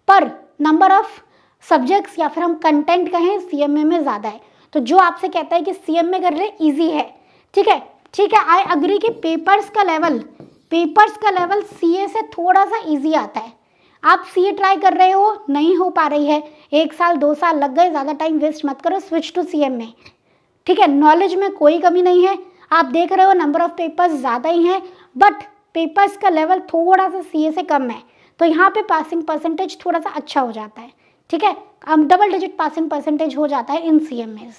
पर नंबर ऑफ सब्जेक्ट्स या फिर हम कंटेंट कहें CMA में ज़्यादा है। तो जो आपसे कहता है कि CM में कर ले, ईजी है। ठीक है, ठीक है, आई अग्री कि पेपर्स का लेवल CA से थोड़ा सा ईजी आता है। आप CA ट्राई कर रहे हो, नहीं हो पा रही है, 1 साल 2 साल लग गए, ज़्यादा टाइम वेस्ट मत करो, स्विच टू CM में। ठीक है, नॉलेज में कोई कमी नहीं है, आप देख रहे हो नंबर ऑफ पेपर्स ज़्यादा ही हैं, बट पेपर्स का लेवल थोड़ा सा CA से कम है, तो यहाँ पे पासिंग परसेंटेज थोड़ा सा अच्छा हो जाता है। ठीक है, अब डबल डिजिट पासिंग परसेंटेज हो जाता है इन CM में।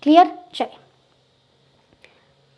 क्लियर, चलिए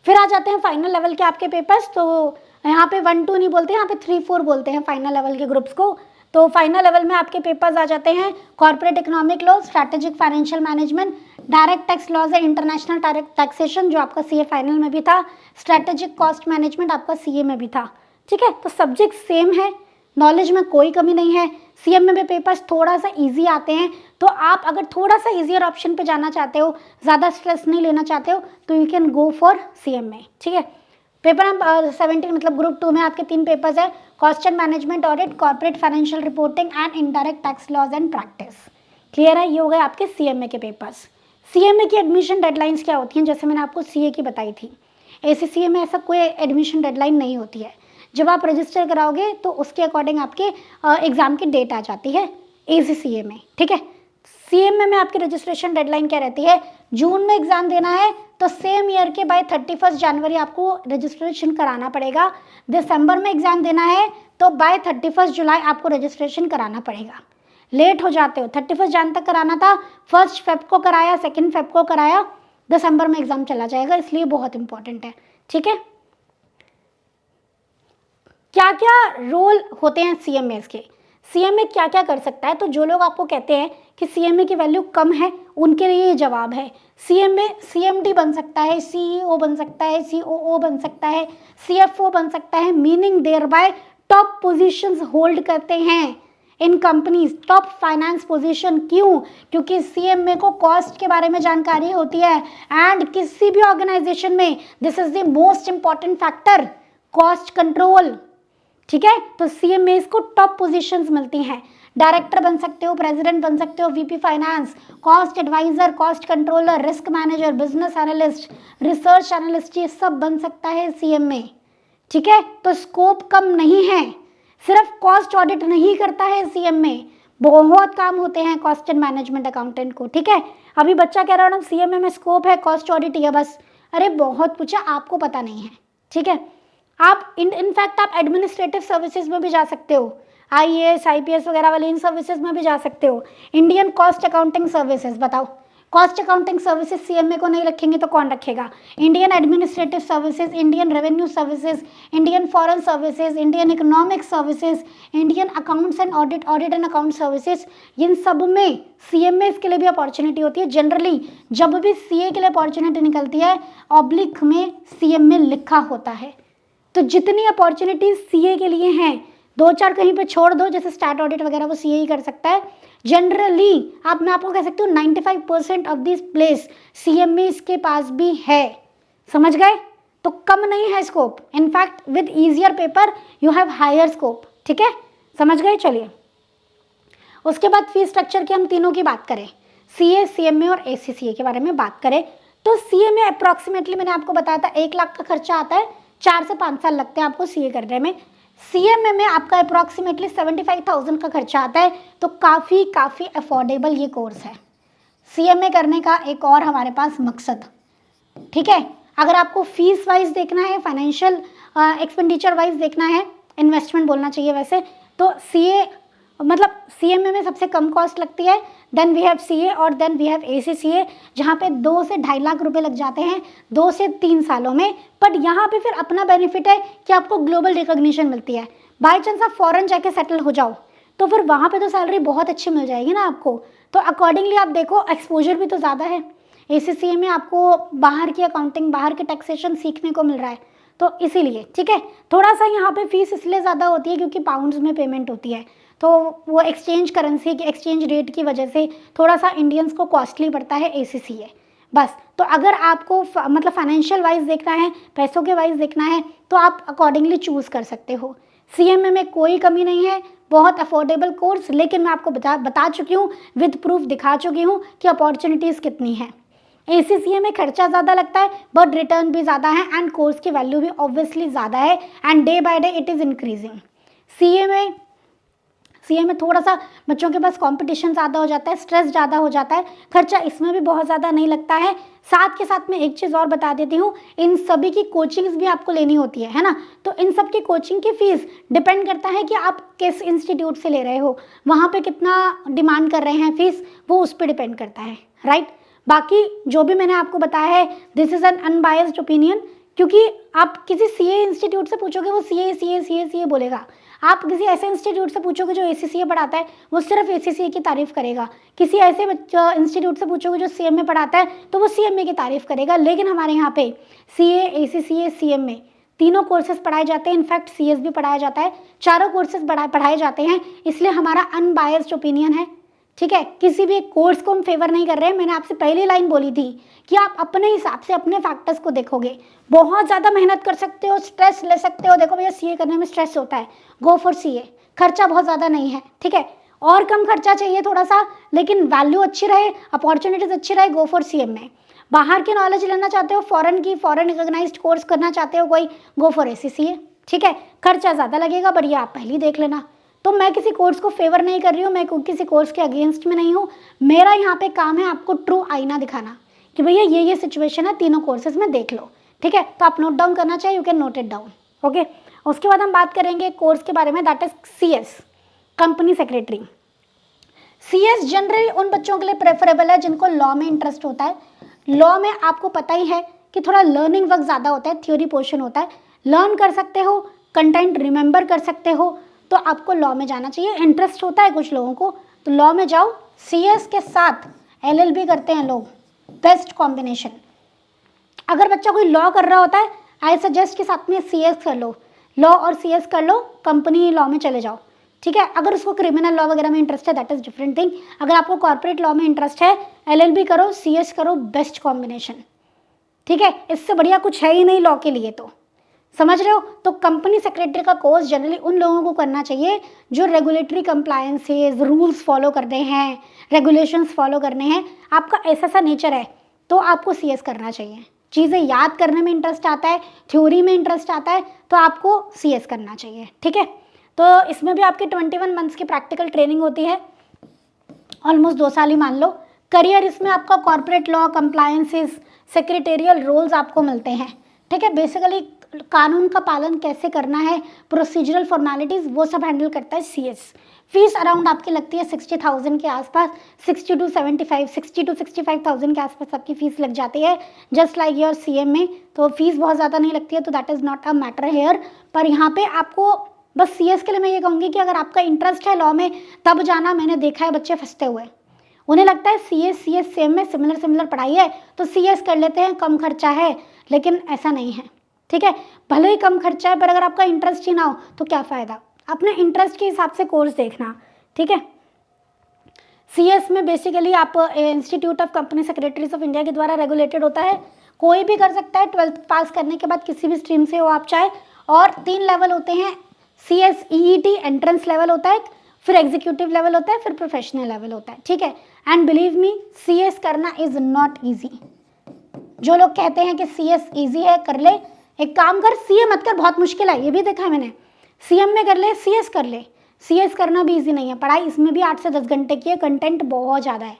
फिर आ जाते हैं फाइनल लेवल के आपके पेपर्स। तो यहाँ पे 1 2 नहीं बोलते, यहाँ पे 3 4 बोलते हैं फाइनल लेवल के ग्रुप्स को। तो फाइनल लेवल में आपके पेपर्स आ जाते हैं corporate economic law, strategic financial management, direct tax laws and international direct taxation जो आपका CA फाइनल में भी था, स्ट्रैटेजिक कॉस्ट मैनेजमेंट आपका CA में भी था। ठीक है, तो सब्जेक्ट सेम है, नॉलेज में कोई कमी नहीं है। CM में पेपर्स थोड़ा सा ईजी आते हैं, तो आप अगर थोड़ा सा ईजियर ऑप्शन पे जाना चाहते हो, ज़्यादा स्ट्रेस नहीं लेना चाहते हो, तो you can go for CM। ठीक है, पेपर नंबर 17 मतलब ग्रुप 2 में आपके 3 पेपर्स है, cost and management audit, corporate financial reporting and indirect tax laws and practice. Clear है, ये हो गए आपके CMA के पेपर्स। CMA की एडमिशन डेडलाइंस क्या होती हैं, जैसे मैंने आपको CA की बताई थी। ACCA में ऐसा कोई एडमिशन डेडलाइन नहीं होती है, जब आप रजिस्टर कराओगे तो उसके अकॉर्डिंग आपके एग्ज़ाम की डेट आ जाती है ACCA में। ठीक है, CMA में आपकी रजिस्ट्रेशन डेडलाइन क्या रहती है, जून में एग्जाम देना है तो सेम ईयर के बाय 31 जनवरी आपको रजिस्ट्रेशन कराना पड़ेगा। दिसंबर में एग्जाम देना है तो बाय 31 जुलाई आपको रजिस्ट्रेशन कराना पड़ेगा। लेट हो जाते हो, 31 जन तक कराना था, 1 फेब को कराया, 2 फेब को कराया, दिसंबर में एग्जाम चला जाएगा, इसलिए बहुत इंपॉर्टेंट है। ठीक है, क्या क्या रोल होते हैं CMAs के, CMA क्या क्या कर सकता है। तो जो लोग आपको कहते हैं कि CMA की वैल्यू कम है, उनके लिए ये जवाब है। CMA CMD बन सकता है, CEO बन सकता है, COO बन सकता है, CFO बन सकता है, meaning there by top positions hold करते हैं in companies, top finance position. क्यों? क्योंकि CMA को कॉस्ट के बारे में जानकारी होती है, एंड किसी भी ऑर्गेनाइजेशन में this is the most important factor, cost control. ठीक है, तो CMAs को टॉप पोजीशंस मिलती हैं। डायरेक्टर बन सकते हो, प्रेसिडेंट बन सकते हो, VP finance, cost adviser, cost controller, risk manager, business analyst, research analyst, ये सब बन सकता है CMA। ठीक है, तो स्कोप कम नहीं है, सिर्फ कॉस्ट ऑडिट नहीं करता है CMA, बहुत काम होते हैं कॉस्ट एंड मैनेजमेंट अकाउंटेंट को। ठीक है, अभी बच्चा कह रहा है CMA में स्कोप है, कॉस्ट ऑडिट ही है बस। अरे बहुत कुछ है, आपको पता नहीं है। ठीक है, आप इनफैक्ट आप एडमिनिस्ट्रेटिव सर्विसेज में भी जा सकते हो, IAS IPS वगैरह वाले इन सर्विसेज में भी जा सकते हो। इंडियन कॉस्ट अकाउंटिंग सर्विसेज, बताओ कॉस्ट अकाउंटिंग सर्विसेज CMA को नहीं रखेंगे तो कौन रखेगा? Indian administrative services, Indian revenue services, Indian foreign services, Indian economic services, Indian accounts and audit and account services, इन सब में CMAs के लिए भी अपॉर्चुनिटी होती है। जनरली जब भी CA के लिए अपॉर्चुनिटी निकलती है, ऑब्लिक में CMA लिखा होता है। तो जितनी अपॉर्चुनिटीज CA के लिए हैं, 2-4 कहीं पे छोड़ दो, जैसे स्टार्ट ऑडिट वगैरह वो CA ही कर सकता है। जनरली मैं आपको कह सकती हूँ 95% ऑफ दिस प्लेस CMAs के पास भी है। समझ गए? तो कम नहीं है scope, in fact with easier paper you have higher scope. ठीक है, समझ गए? चलिए, उसके बाद फीस स्ट्रक्चर की हम तीनों की बात करें, CA, CMA और ACCA के बारे में बात करें तो CA में अप्रॉक्सीमेटली मैंने आपको बताया था 1 लाख का खर्चा आता है, 4 से 5 साल लगते हैं आपको CA करने में। CMA में आपका अप्रॉक्सीमेटली 75,000 का खर्चा आता है, तो काफ़ी अफोर्डेबल ये कोर्स है। CMA करने का एक और हमारे पास मकसद, ठीक है, अगर आपको फीस वाइज देखना है, फाइनेंशियल एक्सपेंडिचर वाइज देखना है, इन्वेस्टमेंट बोलना चाहिए वैसे, तो CMA में सबसे कम कॉस्ट लगती है, देन वी हैव CA और देन वी हैव ACCA, जहाँ पे 2 से 2.5 लाख रुपए लग जाते हैं 2 से 3 सालों में। बट यहाँ पे फिर अपना बेनिफिट है कि आपको ग्लोबल रिकॉग्निशन मिलती है। बाई चांस आप फॉरेन जाके सेटल हो जाओ तो फिर वहाँ पे तो सैलरी बहुत अच्छी मिल जाएगी ना आपको, तो अकॉर्डिंगली आप देखो एक्सपोजर भी तो ज़्यादा है। ACCA में आपको बाहर की अकाउंटिंग, बाहर के टैक्सेशन सीखने को मिल रहा है, तो इसीलिए ठीक है, थोड़ा सा यहाँ पे फीस इसलिए ज़्यादा होती है क्योंकि पाउंड्स में पेमेंट होती है, तो वो एक्सचेंज करेंसी की एक्सचेंज रेट की वजह से थोड़ा सा इंडियंस को कॉस्टली पड़ता है ACCA बस। तो अगर आपको फाइनेंशियल वाइज देखना है, पैसों के वाइज देखना है, तो आप अकॉर्डिंगली चूज़ कर सकते हो। CMA में कोई कमी नहीं है, बहुत अफोर्डेबल कोर्स, लेकिन मैं आपको बता चुकी हूँ, विद प्रूफ दिखा चुकी हूँ कि अपॉर्चुनिटीज़ कितनी हैं। ACCA में खर्चा ज़्यादा लगता है बट रिटर्न भी ज़्यादा है, एंड कोर्स की वैल्यू भी ऑब्वियसली ज़्यादा है, and day by day it is increasing. CA में थोड़ा सा बच्चों के पास कंपटीशन ज़्यादा हो जाता है, स्ट्रेस ज़्यादा हो जाता है, खर्चा इसमें भी बहुत ज़्यादा नहीं लगता है। साथ के साथ में एक चीज़ और बता देती हूँ, इन सभी की कोचिंग्स भी आपको लेनी होती है ना, तो इन सब की कोचिंग की फ़ीस डिपेंड करता है कि आप किस इंस्टीट्यूट से ले रहे हो, वहाँ पे कितना डिमांड कर रहे हैं फ़ीस, वो उस पर डिपेंड करता है, राइट। बाकी जो भी मैंने आपको बताया है this is an unbiased opinion, क्योंकि आप किसी CA इंस्टीट्यूट से पूछोगे वो CA बोलेगा, आप किसी ऐसे इंस्टीट्यूट से पूछोगे जो ACCA पढ़ाता है वो सिर्फ ACCA की तारीफ़ करेगा, किसी ऐसे इंस्टीट्यूट से पूछोगे जो CMA पढ़ाता है तो वो CMA की तारीफ़ करेगा। लेकिन हमारे यहाँ पे CA, ACCA, CMA तीनों कोर्सेज पढ़ाए जाते हैं, इनफैक्ट CS भी पढ़ाया जाता है, चारों कोर्सेज पढ़ाए जाते हैं, इसलिए हमारा अनबायस्ड ओपिनियन है, ठीक है। किसी भी कोर्स को हम फेवर नहीं कर रहे हैं। मैंने आपसे पहली लाइन बोली थी कि आप अपने हिसाब से अपने फैक्टर्स को देखोगे, बहुत ज़्यादा मेहनत कर सकते हो, स्ट्रेस ले सकते हो, देखो भैया CA करने में स्ट्रेस होता है, गो फॉर CA, खर्चा बहुत ज़्यादा नहीं है, ठीक है, और कम खर्चा चाहिए थोड़ा सा, लेकिन वैल्यू अच्छी रहे, अपॉर्चुनिटीज़ अच्छी रहे, गो फॉर CMA। बाहर की नॉलेज लेना चाहते हो, फॉरेन रिकॉग्नाइज्ड कोर्स करना चाहते हो कोई, गो फॉर ACCA, ठीक है, खर्चा ज़्यादा लगेगा, बढ़िया आप पहले देख लेना। तो मैं किसी कोर्स को फेवर नहीं कर रही हूँ, मैं किसी कोर्स के अगेंस्ट में नहीं हूँ। मेरा यहाँ पे काम है आपको ट्रू आईना दिखाना कि भैया ये सिचुएशन है, तीनों कोर्सेज में देख लो, ठीक है। तो आप नोट डाउन करना चाहिए, you can note it down, okay. उसके बाद हम बात करेंगे कोर्स के बारे में, that is CS, company secretary. CS generally उन बच्चों के लिए प्रेफरेबल है जिनको लॉ में इंटरेस्ट होता है। लॉ में आपको पता ही है कि थोड़ा लर्निंग वर्क ज़्यादा होता है, थ्योरी पोर्शन होता है, लर्न कर सकते हो, कंटेंट रिमेंबर कर सकते हो, तो आपको लॉ में जाना चाहिए। इंटरेस्ट होता है कुछ लोगों को तो लॉ में जाओ। CS के साथ LLB करते हैं लोग, बेस्ट कॉम्बिनेशन। अगर बच्चा कोई लॉ कर रहा होता है, आई सजेस्ट के साथ में CS कर लो, लॉ और CS कर लो, कंपनी लॉ में चले जाओ, ठीक है। अगर उसको क्रिमिनल लॉ वगैरह में इंटरेस्ट है, दैट इज डिफरेंट थिंग। अगर आपको कॉर्पोरेट लॉ में इंटरेस्ट है, LLB करो, CS करो, बेस्ट कॉम्बिनेशन, ठीक है। इससे बढ़िया कुछ है ही नहीं लॉ के लिए, तो समझ रहे हो। तो कंपनी सेक्रेटरी का कोर्स जनरली उन लोगों को करना चाहिए जो रेगुलेटरी कंप्लायंसेस, रूल्स फॉलो करते हैं, रेगुलेशंस फॉलो करने हैं, आपका ऐसा नेचर है तो आपको CS करना चाहिए। चीज़ें याद करने में इंटरेस्ट आता है, थ्योरी में इंटरेस्ट आता है, तो आपको CS करना चाहिए, ठीक है। तो इसमें भी आपकी 21 मंथ्स की प्रैक्टिकल ट्रेनिंग होती है, ऑलमोस्ट 2 साल ही मान लो। करियर इसमें आपका corporate law, compliances, secretarial roles आपको मिलते हैं, ठीक है। बेसिकली कानून का पालन कैसे करना है, प्रोसीजरल फॉर्मेलिटीज़, वो सब हैंडल करता है CS। फीस अराउंड आपकी लगती है 60,000 के आसपास, 60 to 65,000 के आसपास आपकी फ़ीस लग जाती है, जस्ट लाइक योर CM में। तो फीस बहुत ज़्यादा नहीं लगती है, तो that is not a matter here. पर यहाँ पे आपको बस CS के लिए मैं ये कहूँगी कि अगर आपका इंटरेस्ट है लॉ में, तब जाना। मैंने देखा है बच्चे फंसते हुए, उन्हें लगता है CS सेम में सिमिलर पढ़ाई है तो CS कर लेते हैं, कम खर्चा है, लेकिन ऐसा नहीं है, ठीक है। भले ही कम खर्चा है, पर अगर आपका इंटरेस्ट ही ना हो तो क्या फ़ायदा। अपने इंटरेस्ट के हिसाब से कोर्स देखना, ठीक है। CS में बेसिकली आप institute of company secretaries of India के द्वारा रेगुलेटेड होता है, कोई भी कर सकता है 12th पास करने के बाद, किसी भी स्ट्रीम से हो आप चाहे। और 3 लेवल होते हैं, CS EET एंट्रेंस लेवल होता है, फिर एग्जीक्यूटिव लेवल होता है, फिर प्रोफेशनल लेवल होता है, ठीक है। एंड बिलीव मी, CS करना इज नॉट ईजी। जो लोग कहते हैं कि CS ईजी है, कर ले, एक काम कर, CA मत कर, बहुत मुश्किल है, ये भी देखा है मैंने। CM में कर ले, CS कर ले। CS करना भी ईजी नहीं है, पढ़ाई इसमें भी 8 से 10 घंटे की है, कंटेंट बहुत ज़्यादा है,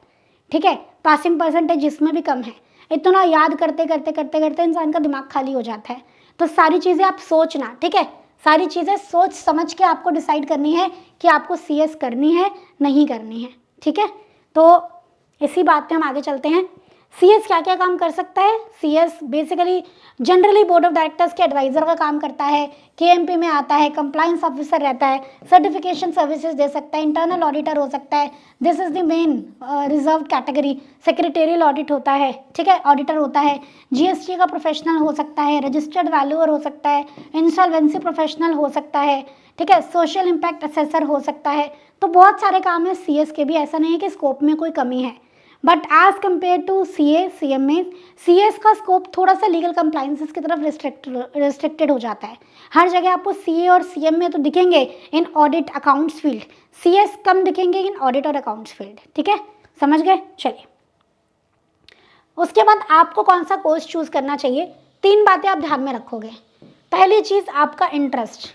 ठीक है। पासिंग परसेंटेज इसमें भी कम है। इतना याद करते करते इंसान का दिमाग खाली हो जाता है। तो सारी चीज़ें आप सोचना, ठीक है, सारी चीज़ें सोच समझ के आपको डिसाइड करनी है कि आपको CS करनी है नहीं करनी है, ठीक है। तो इसी बात पे हम आगे चलते हैं। CS क्या क्या काम कर सकता है। CS basically generally board of directors के एडवाइज़र का काम करता है, KMP में आता है, कंप्लायंस ऑफिसर रहता है, सर्टिफिकेशन सर्विसेज दे सकता है, इंटरनल ऑडिटर हो सकता है, this is the main reserve category. Secretarial audit होता है, ठीक है, ऑडिटर होता है, GST का प्रोफेशनल हो सकता है, रजिस्टर्ड वैल्यूअर हो सकता है, इंसॉल्वेंसी प्रोफेशनल हो सकता है, ठीक है, सोशल इम्पैक्ट असेसर हो सकता है। तो बहुत सारे काम है CS के भी, ऐसा नहीं है कि स्कोप में कोई कमी है। But as compare to CM में CS का स्कोप थोड़ा सा लीगल कंप्लाइंसेस की तरफ रिस्ट्रिक्टेड हो जाता है। हर जगह आपको CA और CM में तो दिखेंगे इन ऑडिट अकाउंट्स फील्ड, CS कम दिखेंगे इन ऑडिट और अकाउंट्स फील्ड, ठीक है, समझ गए। चलिए, उसके बाद आपको कौन सा कोर्स चूज करना चाहिए, 3 बातें आप ध्यान में रखोगे। पहली चीज़ आपका इंटरेस्ट,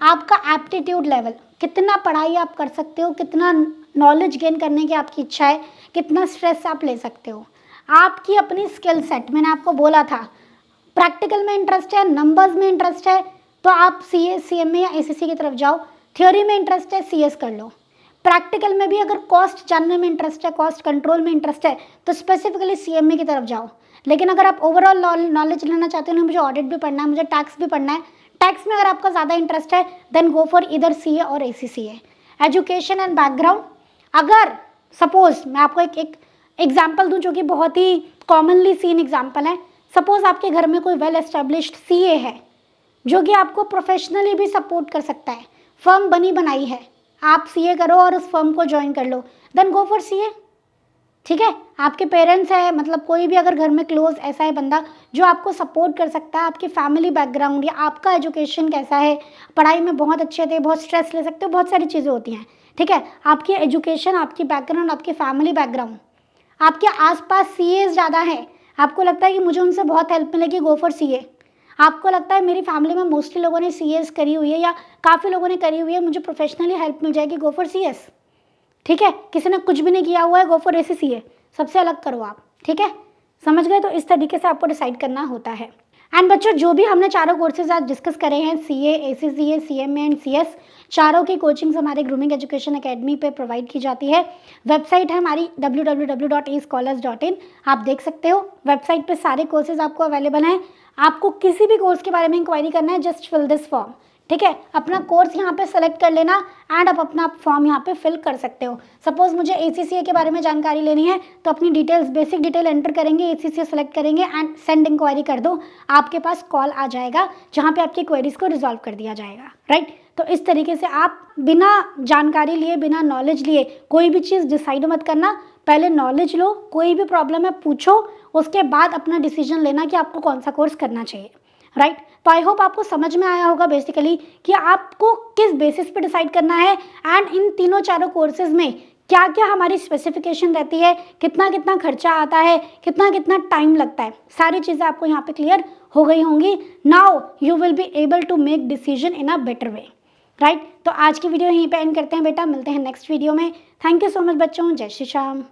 आपका एप्टीट्यूड लेवल, कितना पढ़ाई आप कर सकते हो, कितना नॉलेज गेन करने की आपकी इच्छा है, कितना स्ट्रेस आप ले सकते हो, आपकी अपनी स्किल सेट। मैंने आपको बोला था प्रैक्टिकल में इंटरेस्ट है, नंबर्स में इंटरेस्ट है तो आप CA CM में या ACC की तरफ जाओ। थ्योरी में इंटरेस्ट है, CS कर लो। प्रैक्टिकल में भी अगर कॉस्ट जानने में इंटरेस्ट है, कॉस्ट कंट्रोल में इंटरेस्ट है तो स्पेसिफिकली CMA की तरफ जाओ। लेकिन अगर आप ओवरऑल नॉलेज लेना चाहते हो ना, मुझे ऑडिट भी पढ़ना है, मुझे टैक्स भी पढ़ना है, टैक्स में अगर आपका ज़्यादा इंटरेस्ट है देन गो फॉर इधर CA और ACCA। एजुकेशन एंड बैकग्राउंड, अगर सपोज मैं आपको एक एग्जाम्पल दूं जो कि बहुत ही कॉमनली सीन एग्जाम्पल है। सपोज आपके घर में कोई वेल एस्टेब्लिश्ड CA है जो कि आपको प्रोफेशनली भी सपोर्ट कर सकता है, फर्म बनी बनाई है, आप CA करो और उस फर्म को ज्वाइन कर लो, देन गो फॉर CA, ठीक है। आपके पेरेंट्स है, मतलब कोई भी अगर घर में क्लोज ऐसा है बंदा जो आपको सपोर्ट कर सकता है, आपकी फैमिली बैकग्राउंड या आपका एजुकेशन कैसा है, पढ़ाई में बहुत अच्छे थे, बहुत स्ट्रेस ले सकते हो, बहुत सारी चीज़ें होती हैं, ठीक है। आपकी एजुकेशन, आपकी बैकग्राउंड, आपकी फैमिली बैकग्राउंड, आपके आसपास CAs ज़्यादा है, आपको लगता है कि मुझे उनसे बहुत हेल्प मिलेगी, गो फॉर CA। आपको लगता है मेरी फैमिली में मोस्टली लोगों ने CS करी हुई है या काफ़ी लोगों ने करी हुई है, मुझे प्रोफेशनली हेल्प मिल जाएगी, गो फॉर CS। ठीक है, किसी ने कुछ भी नहीं किया हुआ है, गो फॉर ACCA, सबसे अलग करो आप। ठीक है, समझ गए? तो इस तरीके से आपको डिसाइड करना होता है। एंड बच्चों, जो भी हमने चारों कोर्सेज आज डिस्कस करे हैं, CA, ACCA, CMA and CS, चारों की कोचिंग्स हमारे ग्रूमिंग एजुकेशन एकेडमी पे प्रोवाइड की जाती है। वेबसाइट है हमारी www.escholars.in, आप देख सकते हो। वेबसाइट पे सारे कोर्सेज आपको अवेलेबल हैं। आपको किसी भी कोर्स के बारे में इंक्वायरी करना है, जस्ट फिल दिस फॉर्म। ठीक है, अपना कोर्स यहाँ पे सेलेक्ट कर लेना एंड आप अपना फॉर्म यहाँ पे फिल कर सकते हो। सपोज मुझे ACCA के बारे में जानकारी लेनी है तो अपनी डिटेल्स, बेसिक डिटेल एंटर करेंगे, ACCA सेलेक्ट करेंगे एंड सेंड इंक्वायरी कर दो, आपके पास कॉल आ जाएगा जहाँ पे आपकी क्वेरीज को रिजॉल्व कर दिया जाएगा। राइट, तो इस तरीके से आप बिना जानकारी लिए, बिना नॉलेज लिए कोई भी चीज़ डिसाइड मत करना। पहले नॉलेज लो, कोई भी प्रॉब्लम है पूछो, उसके बाद अपना डिसीजन लेना कि आपको कौन सा कोर्स करना चाहिए। राइट, तो आई होप आपको समझ में आया होगा बेसिकली कि आपको किस बेसिस पे डिसाइड करना है एंड इन तीनों चारों कोर्सेज में क्या क्या हमारी स्पेसिफिकेशन रहती है, कितना कितना खर्चा आता है, कितना कितना टाइम लगता है, सारी चीज़ें आपको यहाँ पे क्लियर हो गई होंगी। Now you will be able to make decision in a better way. Right, तो आज की वीडियो यहीं पे एंड करते हैं बेटा, मिलते हैं नेक्स्ट वीडियो में। थैंक यू सो मच बच्चों, जय श्री श्याम।